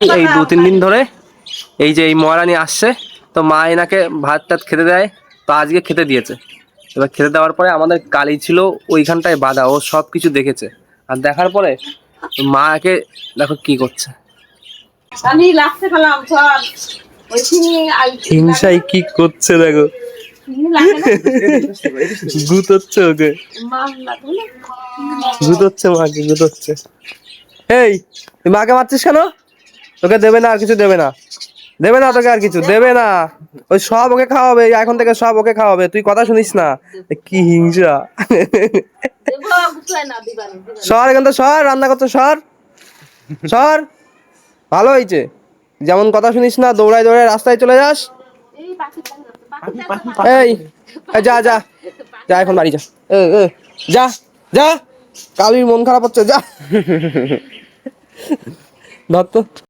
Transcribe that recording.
এই 2-3 দিন ধরে এই যে এই মহারানী আসছে, তো মা এনাকে ভাত টাত খেতে দেয়, তো আজকে খেতে দিয়েছে। এবার খেতে দেওয়ার পরে আমাদের কালী ছিল ওইখানটায় বাঁধা, ও সব কিছু দেখেছে। আর দেখার পরে মাকে দেখো কি করছে, হিংসায় কি করছে দেখো, গুতোচ্ছে ওকে, গুতোচ্ছে মাকে, গুতোচ্ছে। এই তুই মাকে মারছিস কেন? তোকে দেবে না, আর কিছু দেবে না, দেবে না তোকে, আর কিছু দেবে না। ওই সব ওকে খাওয়াবে, এখন থেকে সব ওকে খাওয়াবে, তুই কথা শুনিস না। কি হিংসা। সর এখান থেকে, সর, রান্না করতে সর, সর। ভালো হয়েছে, যেমন কথা শুনিস না, দৌড়ায় দৌড়ায় রাস্তায় চলে যাস। এই যা যা যা, এখন বাড়ি যা, যা যা, কালির মন খারাপ হচ্ছে, যা। ধর তো।